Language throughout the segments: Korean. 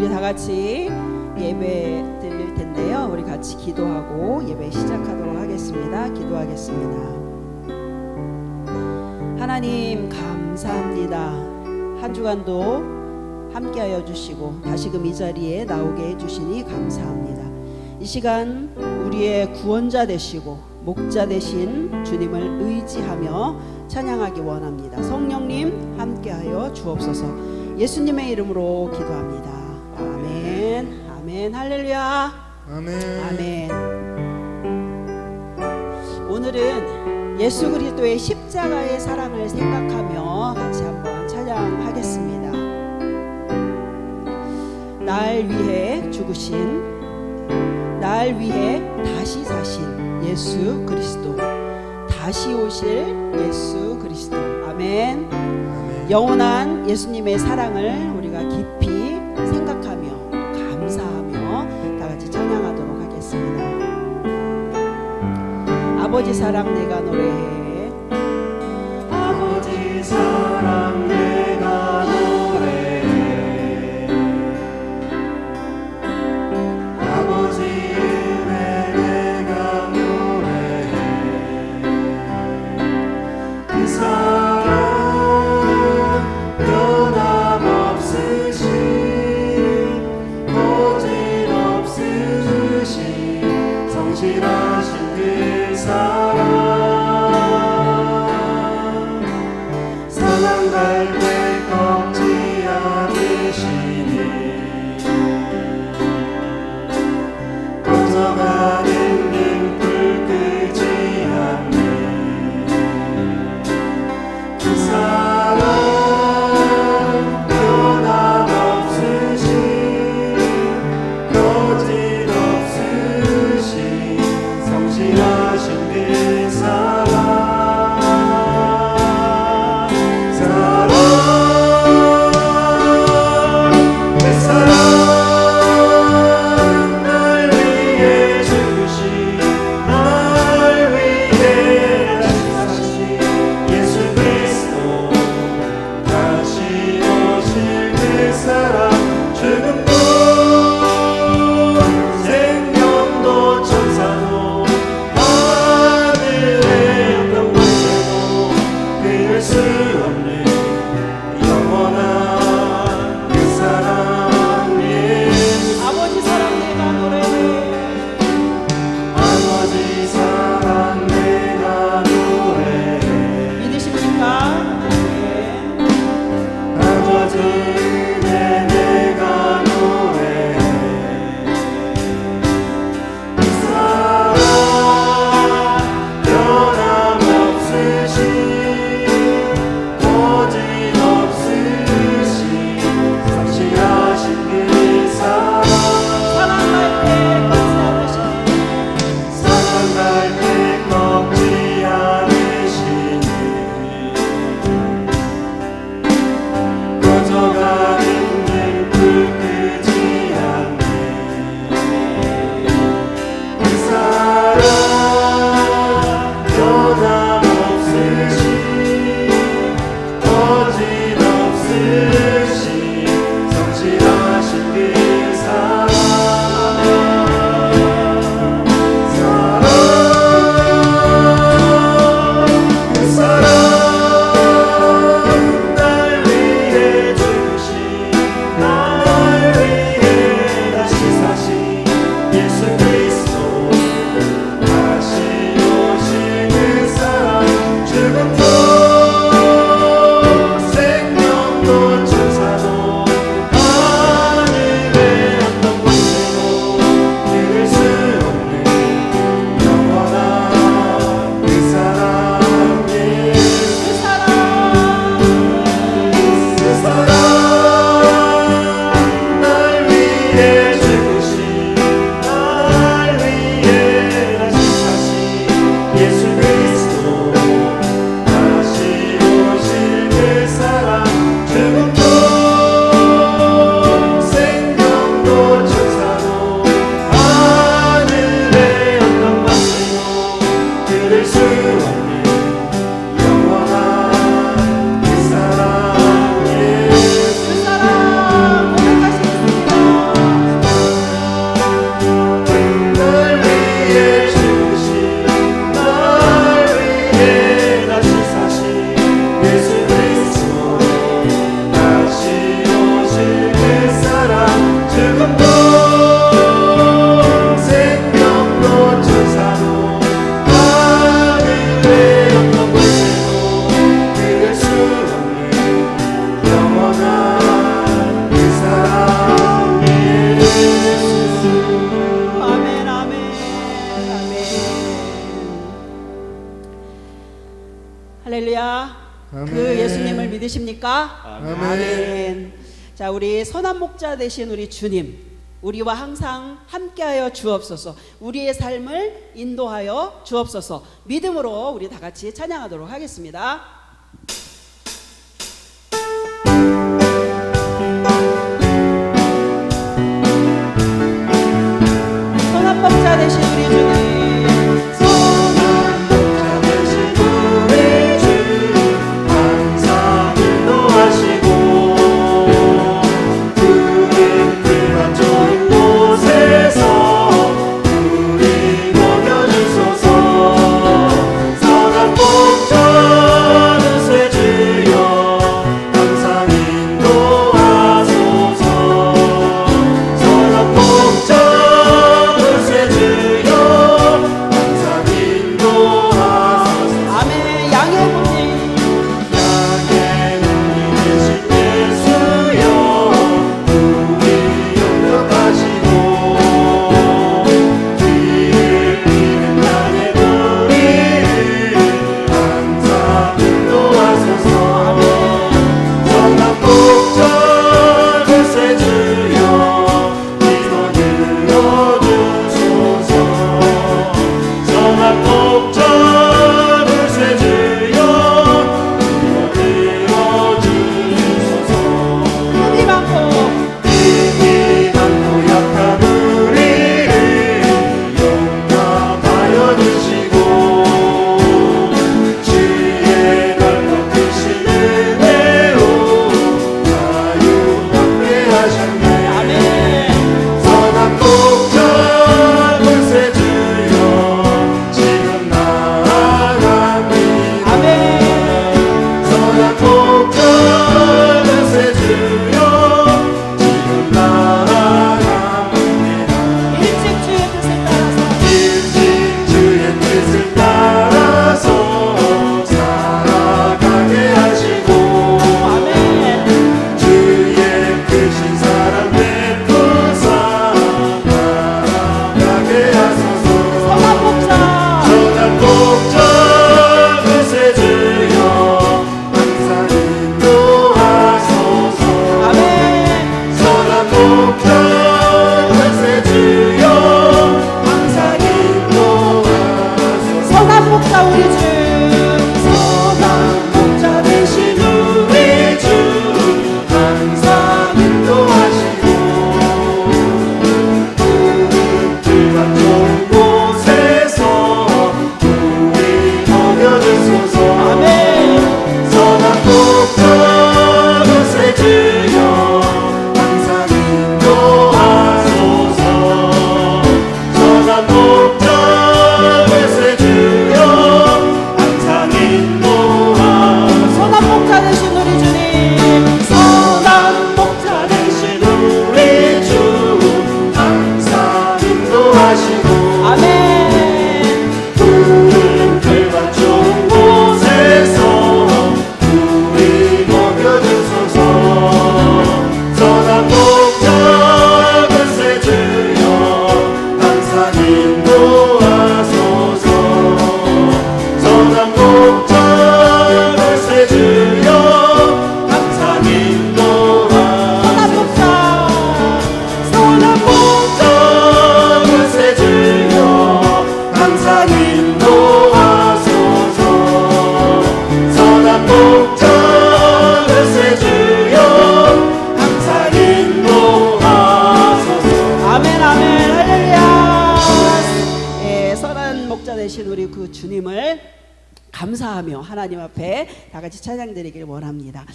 우리 다 같이 예배 드릴 텐데요. 우리 같이 기도하고 예배 시작하도록 하겠습니다. 기도하겠습니다. 하나님 감사합니다. 한 주간도 함께하여 주시고 다시금 이 자리에 나오게 해주시니 감사합니다. 이 시간 우리의 구원자 되시고 목자 되신 주님을 의지하며 찬양하기 원합니다. 성령님 함께하여 주옵소서. 예수님의 이름으로 기도합니다. 아멘. 아멘. 할렐루야. 아멘. 아멘. 오늘은 예수 그리스도의 십자가의 사랑을 생각하며 같이 한번 찬양하겠습니다. 날 위해 죽으신, 날 위해 다시 사신 예수 그리스도, 다시 오실 예수 그리스도. 아멘. 영원한 예수님의 사랑을 우리가 깊이 생각하며 또 감사하며 다 같이 찬양하도록 하겠습니다. 아버지 사랑 내가 노래해. 아버지 사랑 내가 노래해. 아버지 은혜 내가 노래해. 그 사랑 변함없으신, 거짓없으신, 성실하신 그 사랑, 사랑 갈대 꺾지 않으시니, 꺼져가는 등불 끄지 않는 그 사랑, 변함없으신, 거짓없으신, 성실하신 그 사랑, 사랑, 그 사랑, 날 위해 주신, 날 위해 다시 사신 예수 그리스도, 다시 오실 그 사랑, 죽음도 생명도 천사도 하늘의 어떤 권세도 끊을 수 없는 영원한 그 사랑, 예수. 아버지 사랑 내가 노래해. 아버지 사랑 내가 노래해. 믿으십니까? 아버지 은혜 내가 노래해. 그 사랑 변함없으신, 그 예수님을 믿으십니까? 아멘. 자, 우리 선한 목자 되신 우리 주님, 우리와 항상 함께하여 주옵소서. 우리의 삶을 인도하여 주옵소서. 믿음으로 우리 다 같이 찬양하도록 하겠습니다. 선한 목자 되신 우리 주님, 감사하며 하나님 앞에 다 같이 찬양드리길 원합니다.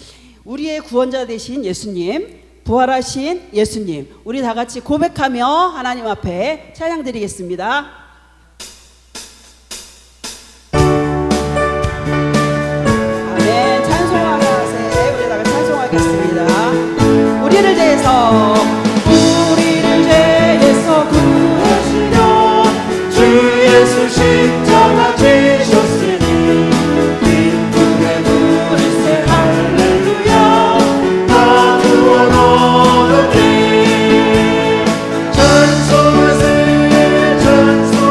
우리의 구원자 되신 예수님, 부활하신 예수님, 우리 다 같이 고백하며 하나님 앞에 찬양드리겠습니다. 아멘. 찬송하세. 우리 다 같이 찬송하겠습니다. 우리를 대해서 구하시려 주 예수 십자가 지셨으니 기쁨의 부르세 할렐루야 다 구원 얻었니 찬송하세 찬송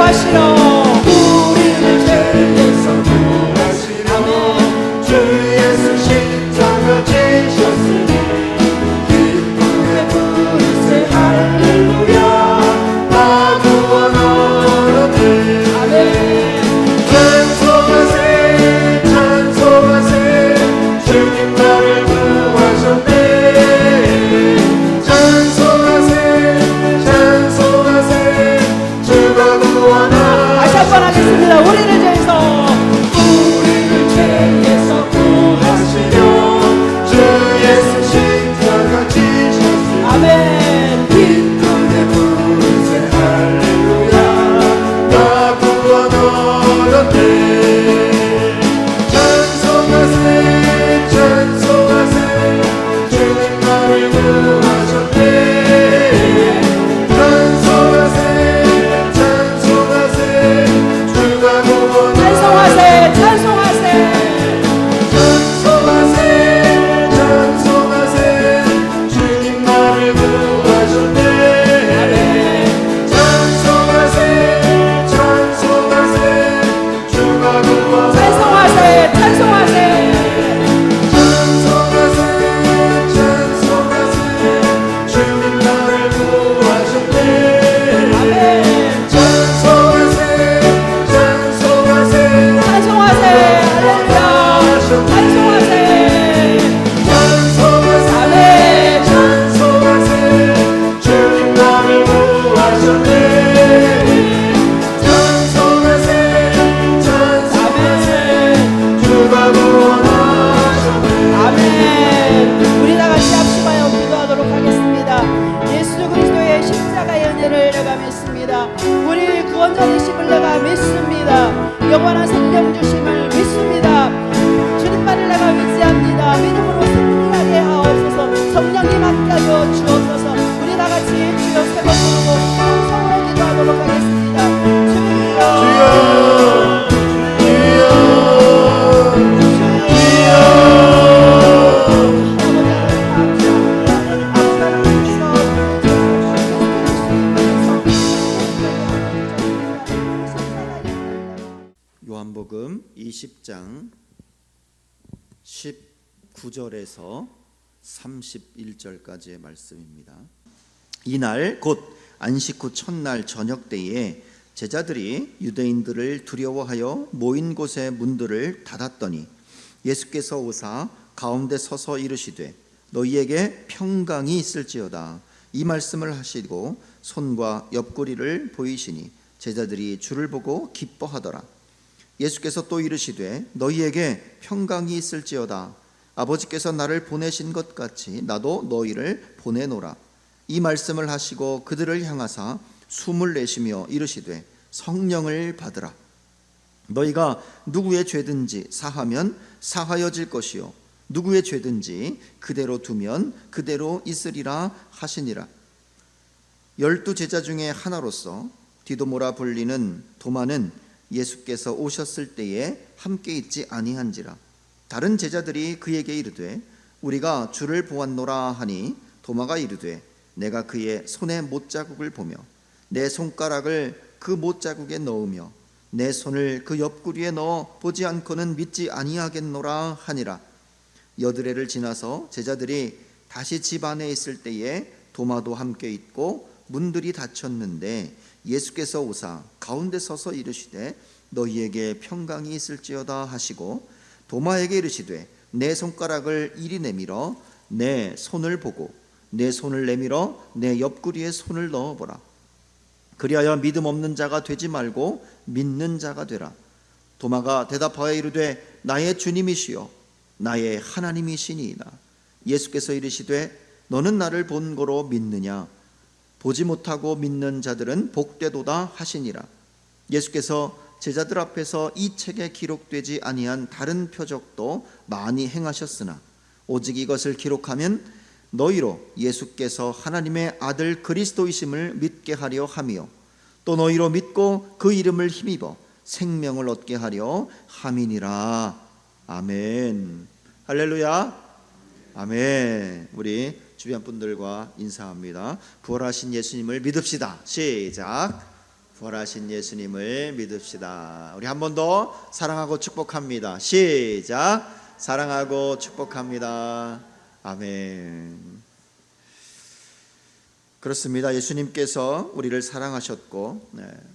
구하시러 우리를 죄에서 구하시려 주 예수 십자가 지셨으니 기쁨의 부르세 할렐루야 다 구원하셨네. 찬송하세 찬송하세 주님 나를 구하셨네. 찬송하세 찬송하세 주가 구원하셨네. 다시 한번 하겠습니다. 우리를 죄에서 구하시려 주 예수 십자가 지셨으니 아멘. 기쁨의 부르세 할렐루야 나 구원하셨네. 찬송하세 찬송하세 주님 나를 구하셨네. 찬송하세 찬송하세 주가 구원하셨네. 찬송하세 찬송하세 찬송하세 찬송하세 주님 나를 구하셨네. 찬송하세 찬송하세 주가 구원하셨네. 찬송하세 찬송하세 찬송하세 찬송하세 주님 나를 구하셨네. 찬송하세 찬송하세 찬송하세 할렐루야 찬송하세 찬송하세 찬송하세 주님 나를 구하셨네. 찬송하세 찬송하세 주가 구원하셨네. 아멘. 우리 다 같이 합심하여 기도하도록 하겠습니다. 예수 그리스도의 십자가의 은혜를 내가 믿습니다. 우리 구원자 되심을 내가 믿습니다. 영원한 생명 주심을 믿습니다. 주님만을 내가 의지합니다. 믿음으로 승리하게 하옵소서. 성령님 함께하여 주옵소서. 우리 다 같이 주여 세 번 부르고 성으로 기도하도록 하겠습니다. 주여 요한복음 20장 19절에서 31절까지의 말씀입니다. 이날 곧 안식 후 첫날 저녁 때에 제자들이 유대인들을 두려워하여 모인 곳의 문들을 닫았더니 예수께서 오사 가운데 서서 이르시되 너희에게 평강이 있을지어다. 이 말씀을 하시고 손과 옆구리를 보이시니 제자들이 주를 보고 기뻐하더라. 예수께서 또 이르시되 너희에게 평강이 있을지어다. 아버지께서 나를 보내신 것 같이 나도 너희를 보내노라. 이 말씀을 하시고 그들을 향하사 숨을 내쉬며 이르시되 성령을 받으라. 너희가 누구의 죄든지 사하면 사하여질 것이요 누구의 죄든지 그대로 두면 그대로 있으리라 하시니라. 12 제자 중에 하나로서 디도모라 불리는 도마는 예수께서 오셨을 때에 함께 있지 아니한지라. 다른 제자들이 그에게 이르되 우리가 주를 보았노라 하니 도마가 이르되 내가 그의 손에 못자국을 보며 내 손가락을 그 못자국에 넣으며 내 손을 그 옆구리에 넣어 보지 않고는 믿지 아니하겠노라 하니라. 여드레를 지나서 제자들이 다시 집 안에 있을 때에 도마도 함께 있고 문들이 닫혔는데 예수께서 오사 가운데 서서 이르시되 너희에게 평강이 있을지어다 하시고 도마에게 이르시되 내 손가락을 이리 내밀어 내 손을 보고 내 손을 내밀어 내 옆구리에 손을 넣어보라. 그리하여 믿음 없는 자가 되지 말고 믿는 자가 되라. 도마가 대답하여 이르되 나의 주님이시여 나의 하나님이시니이다. 예수께서 이르시되 너는 나를 본 거로 믿느냐? 보지 못하고 믿는 자들은 복되도다 하시니라. 예수께서 제자들 앞에서 이 책에 기록되지 아니한 다른 표적도 많이 행하셨으나 오직 이것을 기록하면 너희로 예수께서 하나님의 아들 그리스도이심을 믿게 하려 함이요 또 너희로 믿고 그 이름을 힘입어 생명을 얻게 하려 함이니라. 아멘. 할렐루야. 아멘. 우리 주변 분들과 인사합니다. 부활하신 예수님을 믿읍시다. 시작. 부활하신 예수님을 믿읍시다. 우리 한 번 더 사랑하고 축복합니다. 시작. 사랑하고 축복합니다. 아멘. 그렇습니다. 예수님께서 우리를 사랑하셨고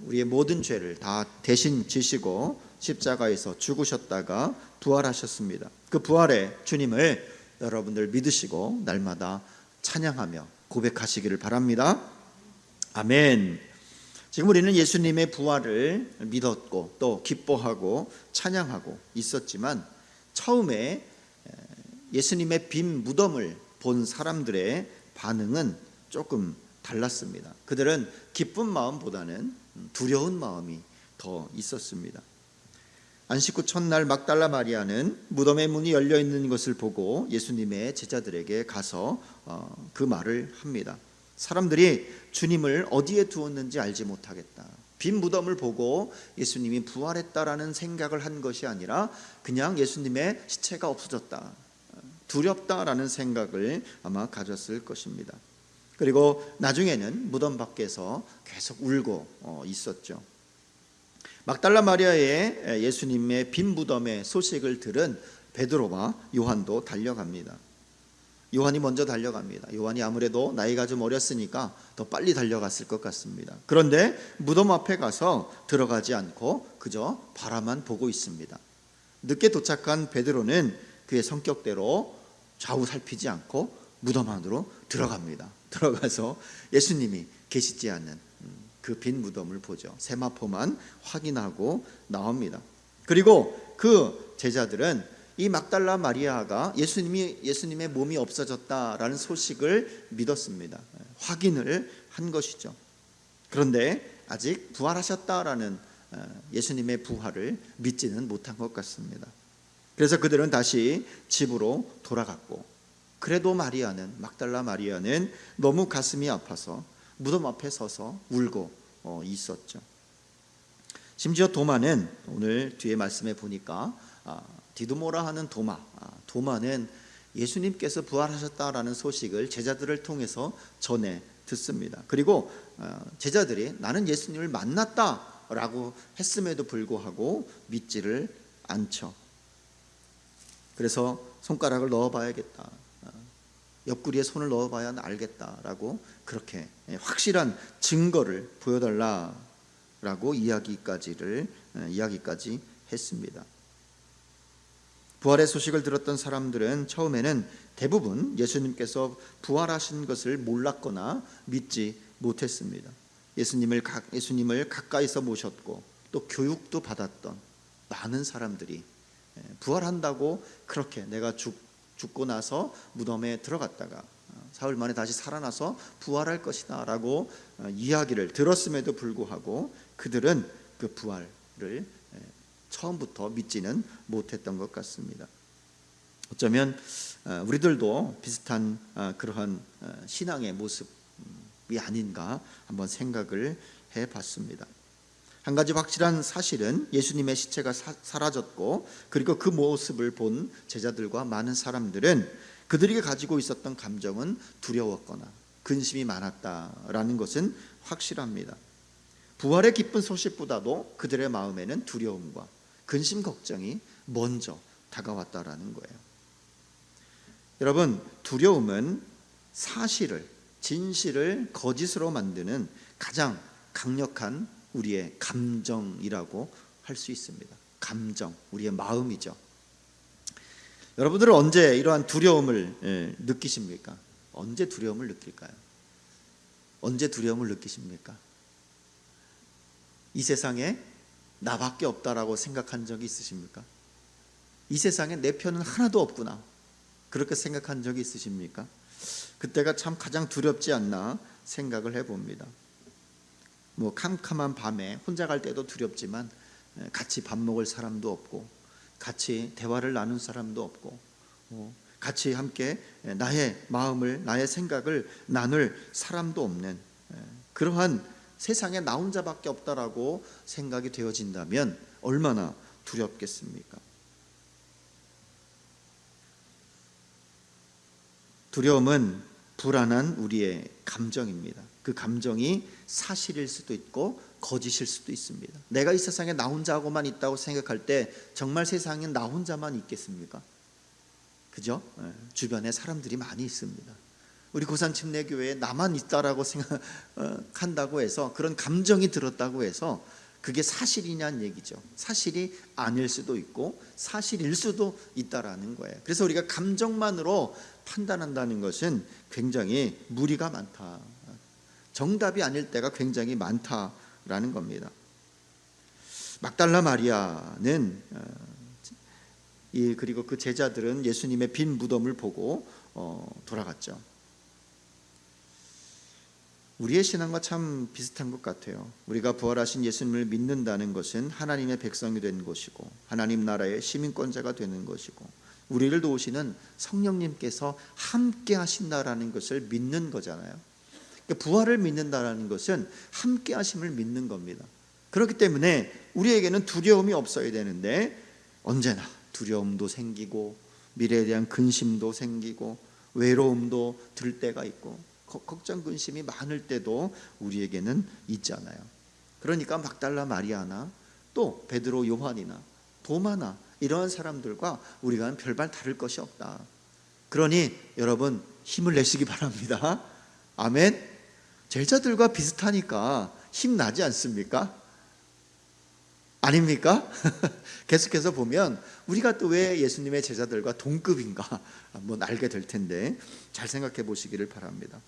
우리의 모든 죄를 다 대신 지시고 십자가에서 죽으셨다가 부활하셨습니다. 그 부활의 주님을 여러분들 믿으시고 날마다 찬양하며 고백하시기를 바랍니다. 아멘. 지금 우리는 예수님의 부활을 믿었고 또 기뻐하고 찬양하고 있었지만 처음에 예수님의 빈 무덤을 본 사람들의 반응은 조금 달랐습니다. 그들은 기쁜 마음보다는 두려운 마음이 더 있었습니다. 안식 후 첫날 막달라 마리아는 무덤의 문이 열려 있는 것을 보고 예수님의 제자들에게 가서 그 말을 합니다. 사람들이 주님을 어디에 두었는지 알지 못하겠다. 빈 무덤을 보고 예수님이 부활했다라는 생각을 한 것이 아니라 그냥 예수님의 시체가 없어졌다, 두렵다라는 생각을 아마 가졌을 것입니다. 그리고 나중에는 무덤 밖에서 계속 울고 있었죠. 막달라 마리아의 예수님의 빈 무덤의 소식을 들은 베드로와 요한도 달려갑니다. 요한이 먼저 달려갑니다. 요한이 아무래도 나이가 좀 어렸으니까 더 빨리 달려갔을 것 같습니다. 그런데 무덤 앞에 가서 들어가지 않고 그저 바라만 보고 있습니다. 늦게 도착한 베드로는 그의 성격대로 좌우 살피지 않고 무덤 안으로 들어갑니다. 들어가서 예수님이 계시지 않는 그 빈 무덤을 보죠. 세마포만 확인하고 나옵니다. 그리고 그 제자들은 이 막달라 마리아가 예수님의 몸이 없어졌다라는 소식을 믿었습니다. 확인을 한 것이죠. 그런데 아직 부활하셨다라는 예수님의 부활을 믿지는 못한 것 같습니다. 그래서 그들은 다시 집으로 돌아갔고, 그래도 막달라 마리아는 너무 가슴이 아파서 무덤 앞에 서서 울고 있었죠. 심지어 도마는 오늘 뒤에 말씀에 보니까 디두모라 하는 도마는 예수님께서 부활하셨다라는 소식을 제자들을 통해서 전해 듣습니다. 그리고 제자들이 나는 예수님을 만났다라고 했음에도 불구하고 믿지를 않죠. 그래서 손가락을 넣어봐야겠다, 옆구리에 손을 넣어봐야 알겠다라고 그렇게 확실한 증거를 보여달라라고 이야기까지 했습니다. 부활의 소식을 들었던 사람들은 처음에는 대부분 예수님께서 부활하신 것을 몰랐거나 믿지 못했습니다. 예수님을 가까이서 모셨고 또 교육도 받았던 많은 사람들이 부활한다고 그렇게 내가 죽고 나서 무덤에 들어갔다가 사흘 만에 다시 살아나서 부활할 것이다 라고 이야기를 들었음에도 불구하고 그들은 그 부활을 처음부터 믿지는 못했던 것 같습니다. 어쩌면 우리들도 비슷한 그러한 신앙의 모습이 아닌가 한번 생각을 해봤습니다. 한 가지 확실한 사실은 예수님의 시체가 사라졌고 그리고 그 모습을 본 제자들과 많은 사람들은 그들이 가지고 있었던 감정은 두려웠거나 근심이 많았다라는 것은 확실합니다. 부활의 기쁜 소식보다도 그들의 마음에는 두려움과 근심 걱정이 먼저 다가왔다라는 거예요. 여러분, 두려움은 진실을 거짓으로 만드는 가장 강력한 우리의 감정이라고 할 수 있습니다. 감정, 우리의 마음이죠. 여러분들은 언제 이러한 두려움을 느끼십니까? 언제 두려움을 느낄까요? 언제 두려움을 느끼십니까? 이 세상에 나밖에 없다라고 생각한 적이 있으십니까? 이 세상에 내 편은 하나도 없구나, 그렇게 생각한 적이 있으십니까? 그때가 참 가장 두렵지 않나 생각을 해봅니다. 캄캄한 밤에 혼자 갈 때도 두렵지만 같이 밥 먹을 사람도 없고 같이 대화를 나눈 사람도 없고 같이 함께 나의 마음을, 나의 생각을 나눌 사람도 없는 그러한 세상에 나 혼자밖에 없다라고 생각이 되어진다면 얼마나 두렵겠습니까? 두려움은 불안한 우리의 감정입니다. 그 감정이 사실일 수도 있고 거짓일 수도 있습니다. 내가 이 세상에 나 혼자하고만 있다고 생각할 때 정말 세상에 나 혼자만 있겠습니까? 그죠? 주변에 사람들이 많이 있습니다. 우리 고산침례교회에 나만 있다라고 생각한다고 해서, 그런 감정이 들었다고 해서 그게 사실이냐는 얘기죠. 사실이 아닐 수도 있고 사실일 수도 있다라는 거예요. 그래서 우리가 감정만으로 판단한다는 것은 굉장히 무리가 많다, 정답이 아닐 때가 굉장히 많다라는 겁니다. 막달라 마리아는 그리고 그 제자들은 예수님의 빈 무덤을 보고 돌아갔죠. 우리의 신앙과 참 비슷한 것 같아요. 우리가 부활하신 예수님을 믿는다는 것은 하나님의 백성이 되는 것이고 하나님 나라의 시민권자가 되는 것이고 우리를 도우시는 성령님께서 함께 하신다라는 것을 믿는 거잖아요. 그러니까 부활을 믿는다라는 것은 함께 하심을 믿는 겁니다. 그렇기 때문에 우리에게는 두려움이 없어야 되는데 언제나 두려움도 생기고 미래에 대한 근심도 생기고 외로움도 들 때가 있고 걱정 근심이 많을 때도 우리에게는 있잖아요. 그러니까 막달라 마리아나 또 베드로 요한이나 도마나 이러한 사람들과 우리가 별반 다를 것이 없다. 그러니 여러분 힘을 내시기 바랍니다. 아멘. 제자들과 비슷하니까 힘나지 않습니까? 아닙니까? 계속해서 보면 우리가 또 왜 예수님의 제자들과 동급인가 한번 알게 될 텐데 잘 생각해 보시기를 바랍니다.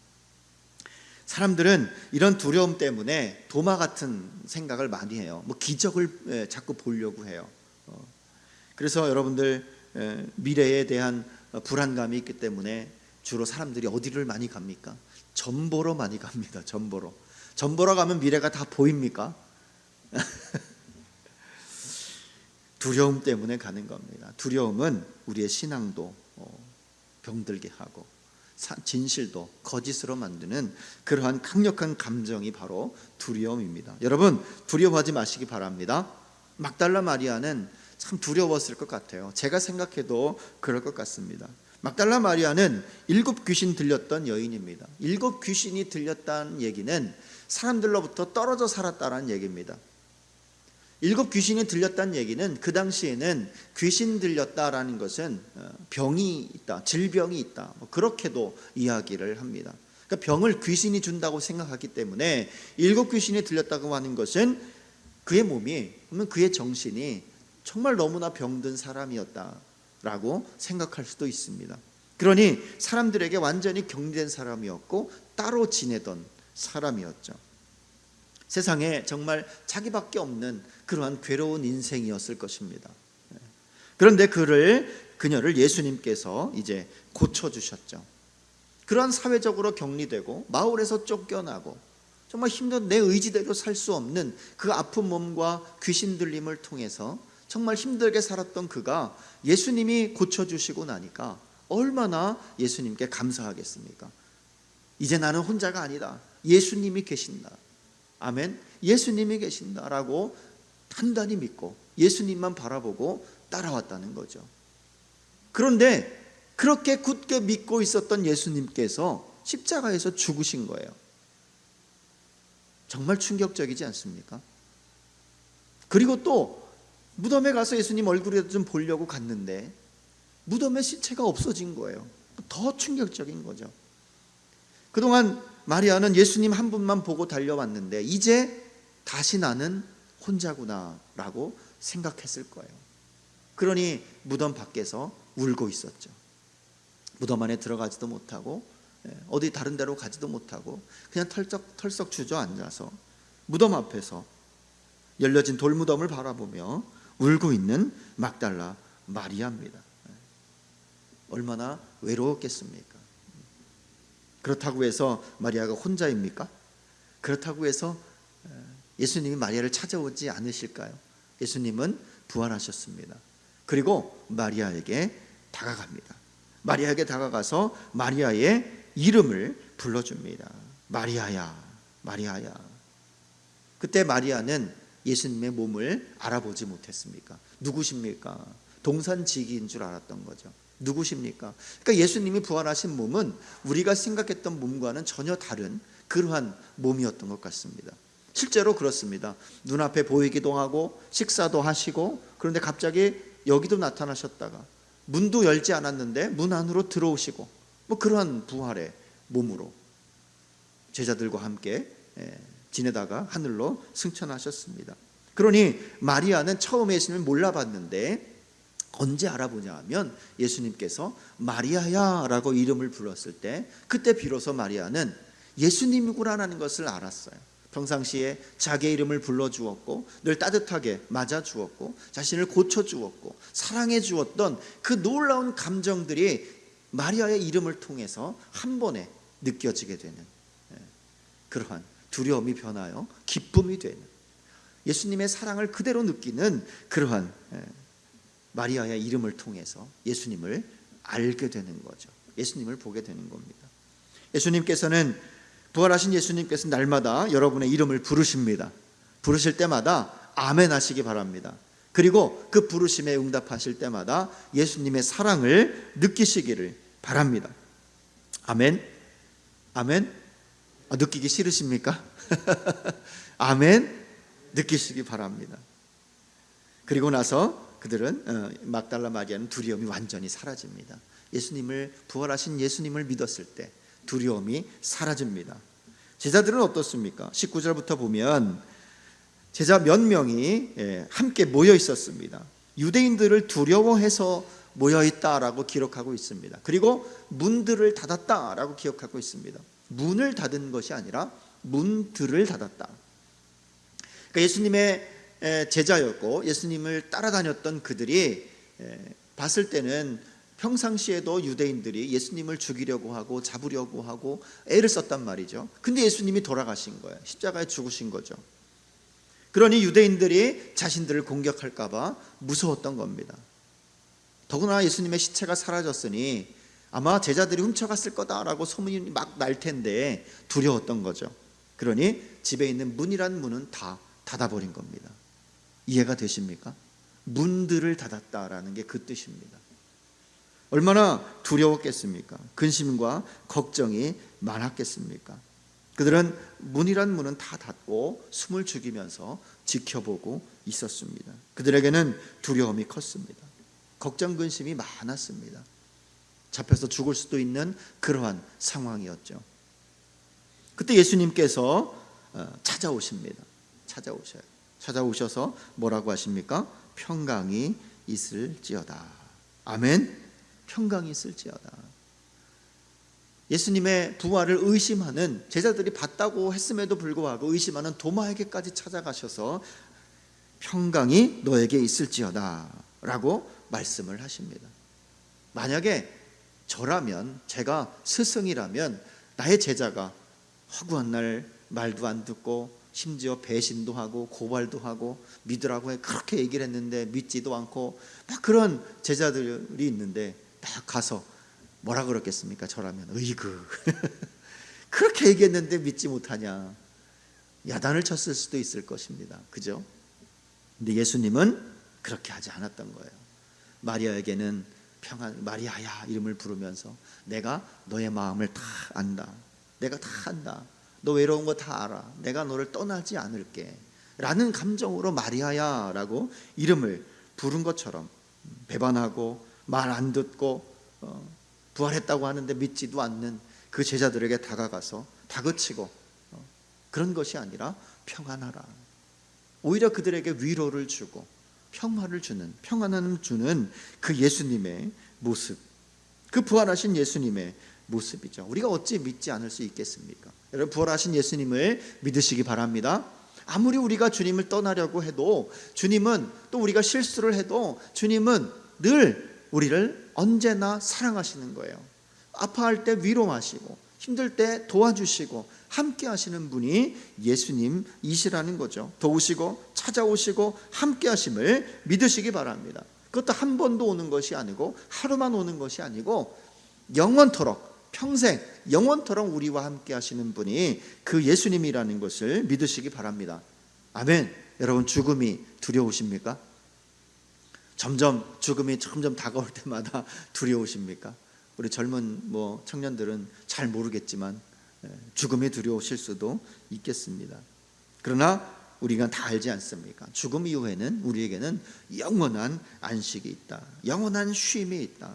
사람들은 이런 두려움 때문에 도마 같은 생각을 많이 해요. 뭐 기적을 자꾸 보려고 해요. 그래서 여러분들 미래에 대한 불안감이 있기 때문에 주로 사람들이 어디를 많이 갑니까? 점보러 많이 갑니다. 점보러 가면 미래가 다 보입니까? 두려움 때문에 가는 겁니다. 두려움은 우리의 신앙도 병들게 하고 진실도 거짓으로 만드는 그러한 강력한 감정이 바로 두려움입니다. 여러분 두려워하지 마시기 바랍니다. 막달라 마리아는 참 두려웠을 것 같아요. 제가 생각해도 그럴 것 같습니다. 막달라 마리아는 7 귀신 들렸던 여인입니다. 7 귀신이 들렸다는 얘기는 사람들로부터 떨어져 살았다는 얘기입니다. 7 귀신이 들렸다는 얘기는 그 당시에는 귀신 들렸다라는 것은 병이 있다, 질병이 있다, 그렇게도 이야기를 합니다. 그러니까 병을 귀신이 준다고 생각하기 때문에 7 귀신이 들렸다고 하는 것은 그의 몸이, 그의 정신이 정말 너무나 병든 사람이었다라고 생각할 수도 있습니다. 그러니 사람들에게 완전히 격리된 사람이었고 따로 지내던 사람이었죠. 세상에 정말 자기밖에 없는 그러한 괴로운 인생이었을 것입니다. 그런데 그녀를 예수님께서 이제 고쳐주셨죠. 그러한 사회적으로 격리되고 마을에서 쫓겨나고 정말 힘든 내 의지대로 살 수 없는 그 아픈 몸과 귀신 들림을 통해서 정말 힘들게 살았던 그가 예수님이 고쳐주시고 나니까 얼마나 예수님께 감사하겠습니까? 이제 나는 혼자가 아니다. 예수님이 계신다. 아멘. 예수님이 계신다라고 단단히 믿고 예수님만 바라보고 따라왔다는 거죠. 그런데 그렇게 굳게 믿고 있었던 예수님께서 십자가에서 죽으신 거예요. 정말 충격적이지 않습니까? 그리고 또 무덤에 가서 예수님 얼굴이라도 좀 보려고 갔는데 무덤에 시체가 없어진 거예요. 더 충격적인 거죠. 그동안 마리아는 예수님 한 분만 보고 달려왔는데 이제 다시 나는 혼자구나 라고 생각했을 거예요. 그러니 무덤 밖에서 울고 있었죠. 무덤 안에 들어가지도 못하고 어디 다른 데로 가지도 못하고 그냥 털썩 주저앉아서 무덤 앞에서 열려진 돌무덤을 바라보며 울고 있는 막달라 마리아입니다. 얼마나 외로웠겠습니까? 그렇다고 해서 마리아가 혼자입니까? 그렇다고 해서 예수님이 마리아를 찾아오지 않으실까요? 예수님은 부활하셨습니다. 그리고 마리아에게 다가갑니다. 마리아에게 다가가서 마리아의 이름을 불러줍니다. 마리아야, 마리아야. 그때 마리아는 예수님의 몸을 알아보지 못했습니까? 누구십니까? 동산지기인 줄 알았던 거죠. 누구십니까? 그러니까 예수님이 부활하신 몸은 우리가 생각했던 몸과는 전혀 다른 그러한 몸이었던 것 같습니다. 실제로 그렇습니다. 눈앞에 보이기도 하고 식사도 하시고, 그런데 갑자기 여기도 나타나셨다가 문도 열지 않았는데 문 안으로 들어오시고, 뭐 그러한 부활의 몸으로 제자들과 함께 지내다가 하늘로 승천하셨습니다. 그러니 마리아는 처음에 예수님을 몰라봤는데 언제 알아보냐 하면 예수님께서 마리아야 라고 이름을 불렀을 때, 그때 비로소 마리아는 예수님이구나라는 것을 알았어요. 평상시에 자기의 이름을 불러주었고 늘 따뜻하게 맞아주었고 자신을 고쳐주었고 사랑해주었던 그 놀라운 감정들이 마리아의 이름을 통해서 한 번에 느껴지게 되는, 그러한 두려움이 변하여 기쁨이 되는, 예수님의 사랑을 그대로 느끼는 그러한 마리아의 이름을 통해서 예수님을 알게 되는 거죠. 예수님을 보게 되는 겁니다. 예수님께서는, 부활하신 예수님께서 날마다 여러분의 이름을 부르십니다. 부르실 때마다 아멘 하시기 바랍니다. 그리고 그 부르심에 응답하실 때마다 예수님의 사랑을 느끼시기를 바랍니다. 아멘. 아멘. 느끼기 싫으십니까? 아멘. 느끼시기 바랍니다. 그리고 나서 그들은, 막달라 마리아는 두려움이 완전히 사라집니다. 예수님을, 부활하신 예수님을 믿었을 때 두려움이 사라집니다. 제자들은 어떻습니까? 19절부터 보면 제자 몇 명이 함께 모여 있었습니다. 유대인들을 두려워해서 모여 있다라고 기록하고 있습니다. 그리고 문들을 닫았다라고 기억하고 있습니다. 문을 닫은 것이 아니라 문들을 닫았다. 그러니까 예수님의 제자였고 예수님을 따라다녔던 그들이 봤을 때는 평상시에도 유대인들이 예수님을 죽이려고 하고 잡으려고 하고 애를 썼단 말이죠. 근데 예수님이 돌아가신 거예요. 십자가에 죽으신 거죠. 그러니 유대인들이 자신들을 공격할까 봐 무서웠던 겁니다. 더구나 예수님의 시체가 사라졌으니 아마 제자들이 훔쳐갔을 거다라고 소문이 막 날 텐데 두려웠던 거죠. 그러니 집에 있는 문이란 문은 다 닫아버린 겁니다. 이해가 되십니까? 문들을 닫았다라는 게 그 뜻입니다. 얼마나 두려웠겠습니까? 근심과 걱정이 많았겠습니까? 그들은 문이란 문은 다 닫고 숨을 죽이면서 지켜보고 있었습니다. 그들에게는 두려움이 컸습니다. 걱정, 근심이 많았습니다. 잡혀서 죽을 수도 있는 그러한 상황이었죠. 그때 예수님께서 찾아오십니다. 찾아오셔서 뭐라고 하십니까? 평강이 있을지어다. 아멘. 평강이 있을지어다. 예수님의 부활을 의심하는, 제자들이 봤다고 했음에도 불구하고 의심하는 도마에게까지 찾아가셔서 평강이 너에게 있을지어다 라고 말씀을 하십니다. 만약에 저라면, 제가 스승이라면 나의 제자가 허구한 날 말도 안 듣고 심지어 배신도 하고 고발도 하고 믿으라고 해 그렇게 얘기를 했는데 믿지도 않고 막 그런 제자들이 있는데 딱 가서 뭐라 그랬겠습니까? 저라면 으이그 그렇게 얘기했는데 믿지 못하냐, 야단을 쳤을 수도 있을 것입니다. 그죠? 근데 예수님은 그렇게 하지 않았던 거예요. 마리아에게는 마리아야 이름을 부르면서 내가 너의 마음을 다 안다. 내가 다 안다. 너 외로운 거 다 알아. 내가 너를 떠나지 않을게 라는 감정으로 마리아야 라고 이름을 부른 것처럼, 배반하고 말 안 듣고 부활했다고 하는데 믿지도 않는 그 제자들에게 다가가서 다그치고 그런 것이 아니라 평안하라. 오히려 그들에게 위로를 주고 평화를 주는, 평안함을 주는 그 예수님의 모습, 그 부활하신 예수님의 모습이죠. 우리가 어찌 믿지 않을 수 있겠습니까? 여러분, 부활하신 예수님을 믿으시기 바랍니다. 아무리 우리가 주님을 떠나려고 해도, 주님은 또 우리가 실수를 해도 주님은 늘 우리를 언제나 사랑하시는 거예요. 아파할 때 위로하시고 힘들 때 도와주시고 함께 하시는 분이 예수님이시라는 거죠. 도우시고 찾아오시고 함께 하심을 믿으시기 바랍니다. 그것도 한 번도 오는 것이 아니고 하루만 오는 것이 아니고 영원토록, 평생 영원토록 우리와 함께 하시는 분이 그 예수님이라는 것을 믿으시기 바랍니다. 아멘. 여러분, 죽음이 두려우십니까? 죽음이 점점 다가올 때마다 두려우십니까? 우리 젊은 청년들은 잘 모르겠지만 죽음이 두려우실 수도 있겠습니다. 그러나 우리가 다 알지 않습니까? 죽음 이후에는 우리에게는 영원한 안식이 있다. 영원한 쉼이 있다.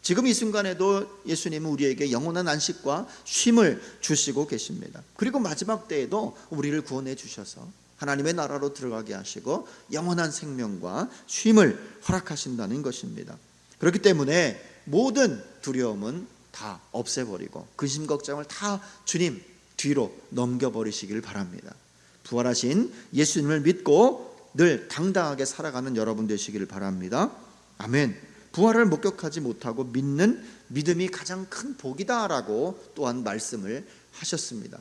지금 이 순간에도 예수님은 우리에게 영원한 안식과 쉼을 주시고 계십니다. 그리고 마지막 때에도 우리를 구원해 주셔서 하나님의 나라로 들어가게 하시고 영원한 생명과 쉼을 허락하신다는 것입니다. 그렇기 때문에 모든 두려움은 다 없애버리고 근심 걱정을 다 주님 뒤로 넘겨버리시길 바랍니다. 부활하신 예수님을 믿고 늘 당당하게 살아가는 여러분 되시기를 바랍니다. 아멘. 부활을 목격하지 못하고 믿는 믿음이 가장 큰 복이다라고 또한 말씀을 하셨습니다.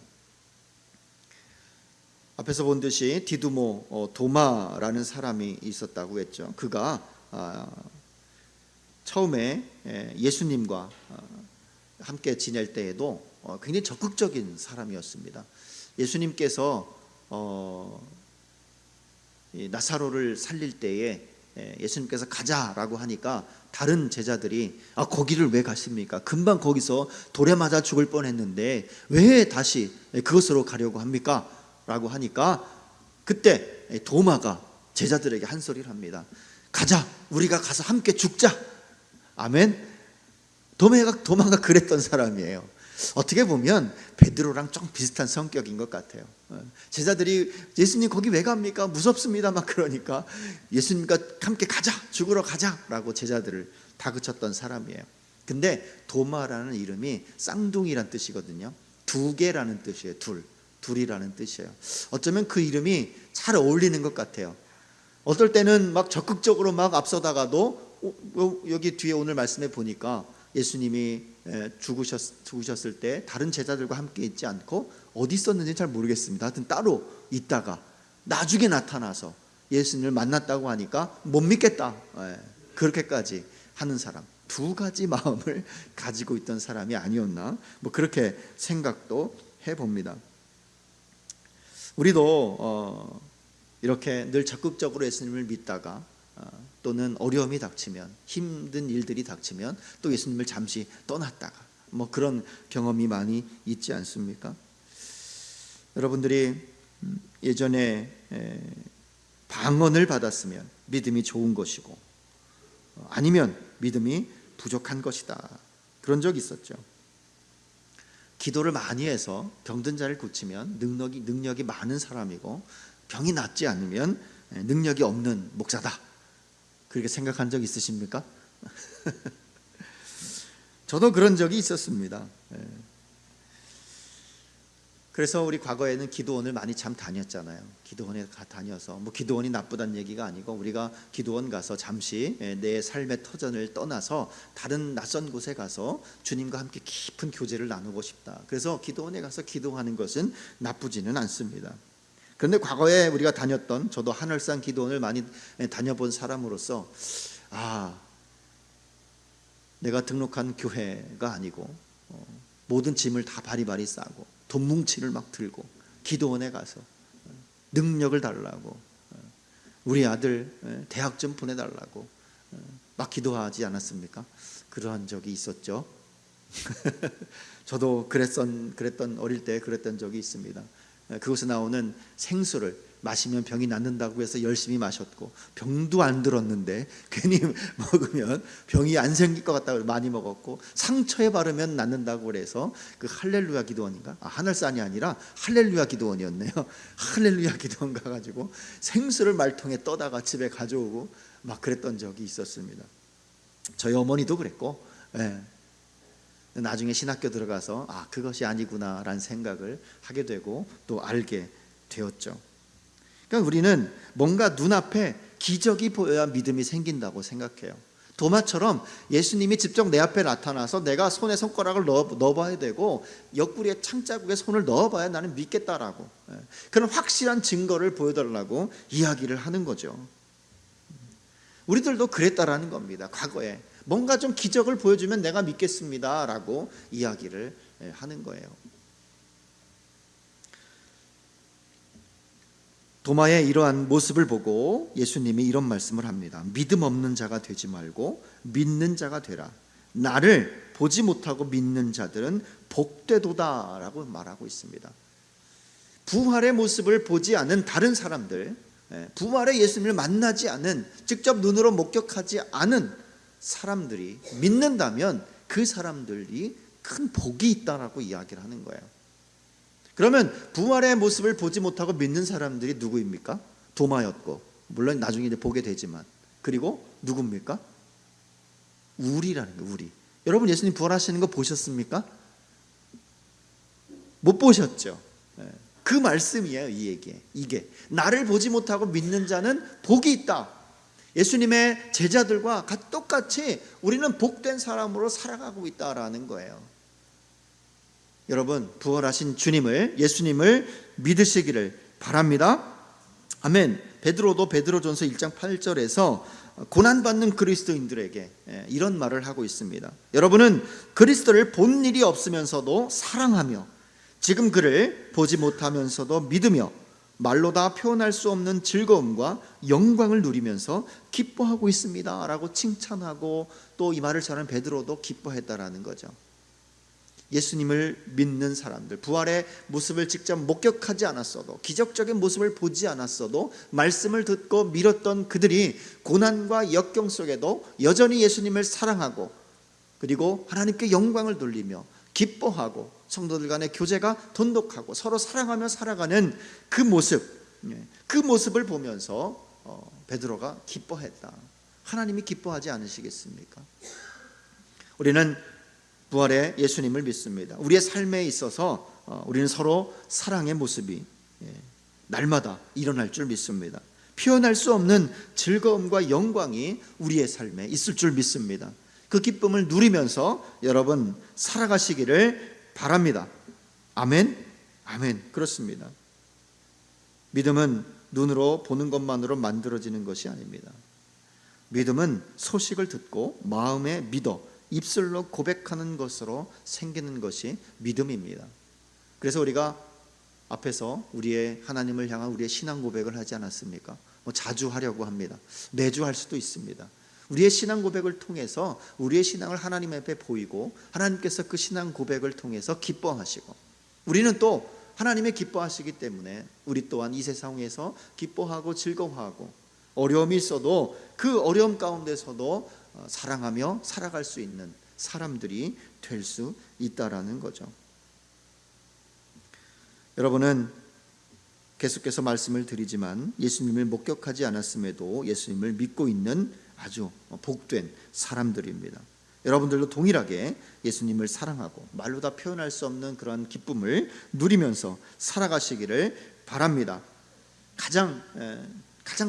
앞에서 본 듯이 디두모 도마라는 사람이 있었다고 했죠. 그가 처음에 예수님과 함께 지낼 때에도 굉장히 적극적인 사람이었습니다. 예수님께서 나사로를 살릴 때에 예수님께서 가자라고 하니까 다른 제자들이 거기를 왜 가십니까? 금방 거기서 돌에 맞아 죽을 뻔했는데 왜 다시 그것으로 가려고 합니까? 라고 하니까 그때 도마가 제자들에게 한 소리를 합니다. 가자, 우리가 가서 함께 죽자. 아멘. 도마가 그랬던 사람이에요. 어떻게 보면 베드로랑 좀 비슷한 성격인 것 같아요. 제자들이 예수님 거기 왜 갑니까? 무섭습니다. 막 그러니까 예수님과 함께 가자, 죽으러 가자라고 제자들을 다그쳤던 사람이에요. 근데 도마라는 이름이 쌍둥이란 뜻이거든요. 두 개라는 뜻이에요. 둘이라는 뜻이에요. 어쩌면 그 이름이 잘 어울리는 것 같아요. 어떨 때는 막 적극적으로 막 앞서다가도 여기 뒤에 오늘 말씀에 보니까 예수님이 죽으셨을 때 다른 제자들과 함께 있지 않고 어디 있었는지 잘 모르겠습니다. 하여튼 따로 있다가 나중에 나타나서 예수님을 만났다고 하니까 못 믿겠다. 그렇게까지 하는 사람. 두 가지 마음을 가지고 있던 사람이 아니었나? 뭐 그렇게 생각도 해봅니다. 우리도 이렇게 늘 적극적으로 예수님을 믿다가 또는 어려움이 닥치면, 힘든 일들이 닥치면 또 예수님을 잠시 떠났다가 뭐 그런 경험이 많이 있지 않습니까? 여러분들이 예전에 방언을 받았으면 믿음이 좋은 것이고 아니면 믿음이 부족한 것이다. 그런 적이 있었죠. 기도를 많이 해서 병든 자를 고치면 능력이 많은 사람이고 병이 낫지 않으면 능력이 없는 목사다. 그렇게 생각한 적 있으십니까? 저도 그런 적이 있었습니다. 그래서 우리 과거에는 기도원을 많이 참 다녔잖아요. 기도원에 다녀서 뭐 기도원이 나쁘다는 얘기가 아니고 우리가 기도원 가서 잠시 내 삶의 터전을 떠나서 다른 낯선 곳에 가서 주님과 함께 깊은 교제를 나누고 싶다. 그래서 기도원에 가서 기도하는 것은 나쁘지는 않습니다. 그런데 과거에 우리가 다녔던, 저도 하늘산 기도원을 많이 다녀본 사람으로서 내가 등록한 교회가 아니고 모든 짐을 다 바리바리 싸고 돈 뭉치를 막 들고 기도원에 가서 능력을 달라고 우리 아들 대학 좀 보내달라고 막 기도하지 않았습니까? 그러한 적이 있었죠. 저도 그랬던 어릴 때 그랬던 적이 있습니다. 그곳에 나오는 생수를 마시면 병이 낫는다고 해서 열심히 마셨고 병도 안 들었는데 괜히 먹으면 병이 안 생길 것 같다고 많이 먹었고 상처에 바르면 낫는다고 그래서 그 할렐루야 기도원인가? 하늘산이 아니라 할렐루야 기도원이었네요. 할렐루야 기도원 가가지고 생수를 말통에 떠다가 집에 가져오고 막 그랬던 적이 있었습니다. 저희 어머니도 그랬고 나중에 신학교 들어가서 그것이 아니구나라는 생각을 하게 되고 또 알게 되었죠. 그러니까 우리는 뭔가 눈앞에 기적이 보여야 믿음이 생긴다고 생각해요. 도마처럼 예수님이 직접 내 앞에 나타나서 내가 손에 손가락을 넣어봐야 되고 옆구리에 창자국에 손을 넣어봐야 나는 믿겠다라고 그런 확실한 증거를 보여달라고 이야기를 하는 거죠. 우리들도 그랬다라는 겁니다. 과거에 뭔가 좀 기적을 보여주면 내가 믿겠습니다 라고 이야기를 하는 거예요. 도마의 이러한 모습을 보고 예수님이 이런 말씀을 합니다. 믿음 없는 자가 되지 말고 믿는 자가 되라. 나를 보지 못하고 믿는 자들은 복되도다 라고 말하고 있습니다. 부활의 모습을 보지 않은 다른 사람들, 부활의 예수님을 만나지 않은, 직접 눈으로 목격하지 않은 사람들이 믿는다면 그 사람들이 큰 복이 있다라고 이야기를 하는 거예요. 그러면 부활의 모습을 보지 못하고 믿는 사람들이 누구입니까? 도마였고, 물론 나중에 이제 보게 되지만, 그리고 누굽니까? 우리라는 거예요. 우리. 여러분 예수님 부활하시는 거 보셨습니까? 못 보셨죠? 그 말씀이에요. 이 얘기. 이게 나를 보지 못하고 믿는 자는 복이 있다. 예수님의 제자들과 똑같이 우리는 복된 사람으로 살아가고 있다라는 거예요. 여러분 부활하신 주님을, 예수님을 믿으시기를 바랍니다. 아멘. 베드로도 베드로전서 1장 8절에서 고난받는 그리스도인들에게 이런 말을 하고 있습니다. 여러분은 그리스도를 본 일이 없으면서도 사랑하며 지금 그를 보지 못하면서도 믿으며 말로 다 표현할 수 없는 즐거움과 영광을 누리면서 기뻐하고 있습니다 라고 칭찬하고, 또 이 말을 전한 베드로도 기뻐했다라는 거죠. 예수님을 믿는 사람들, 부활의 모습을 직접 목격하지 않았어도, 기적적인 모습을 보지 않았어도 말씀을 듣고 믿었던 그들이 고난과 역경 속에도 여전히 예수님을 사랑하고, 그리고 하나님께 영광을 돌리며 기뻐하고, 성도들 간의 교제가 돈독하고 서로 사랑하며 살아가는 그 모습, 그 모습을 보면서 베드로가 기뻐했다. 하나님이 기뻐하지 않으시겠습니까? 우리는 부활의 예수님을 믿습니다. 우리의 삶에 있어서 우리는 서로 사랑의 모습이 날마다 일어날 줄 믿습니다. 표현할 수 없는 즐거움과 영광이 우리의 삶에 있을 줄 믿습니다. 그 기쁨을 누리면서 여러분 살아가시기를 바랍니다. 아멘. 아멘. 그렇습니다. 믿음은 눈으로 보는 것만으로 만들어지는 것이 아닙니다. 믿음은 소식을 듣고 마음에 믿어 입술로 고백하는 것으로 생기는 것이 믿음입니다. 그래서 우리가 앞에서 우리의 하나님을 향한 우리의 신앙 고백을 하지 않았습니까? 자주 하려고 합니다. 매주 할 수도 있습니다. 우리의 신앙 고백을 통해서 우리의 신앙을 하나님 앞에 보이고, 하나님께서 그 신앙 고백을 통해서 기뻐하시고, 우리는 또 하나님의 기뻐하시기 때문에 우리 또한 이 세상에서 기뻐하고 즐거워하고, 어려움이 있어도 그 어려움 가운데서도 사랑하며 살아갈 수 있는 사람들이 될 수 있다라는 거죠. 여러분은 계속해서 말씀을 드리지만 예수님을 목격하지 않았음에도 예수님을 믿고 있는 아주 복된 사람들입니다. 여러분들도 동일하게 예수님을 사랑하고 말로 다 표현할 수 없는 그런 기쁨을 누리면서 살아가시기를 바랍니다. 가장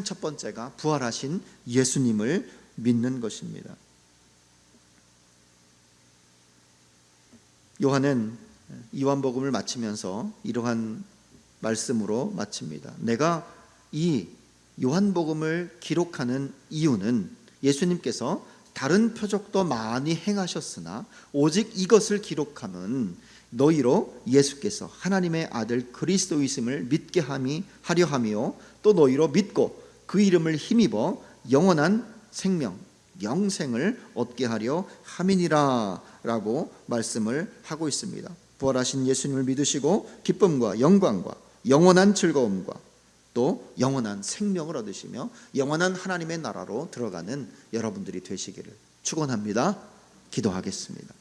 첫 번째가 부활하신 예수님을 믿는 것입니다. 요한은 요한복음을 마치면서 이러한 말씀으로 마칩니다. 내가 이 요한복음을 기록하는 이유는 예수님께서 다른 표적도 많이 행하셨으나 오직 이것을 기록함은 너희로 예수께서 하나님의 아들 그리스도이심을 믿게 하려 하며 또 너희로 믿고 그 이름을 힘입어 영원한 생명, 영생을 얻게 하려 함이니라 라고 말씀을 하고 있습니다. 부활하신 예수님을 믿으시고 기쁨과 영광과 영원한 즐거움과 또 영원한 생명을 얻으시며 영원한 하나님의 나라로 들어가는 여러분들이 되시기를 축원합니다. 기도하겠습니다.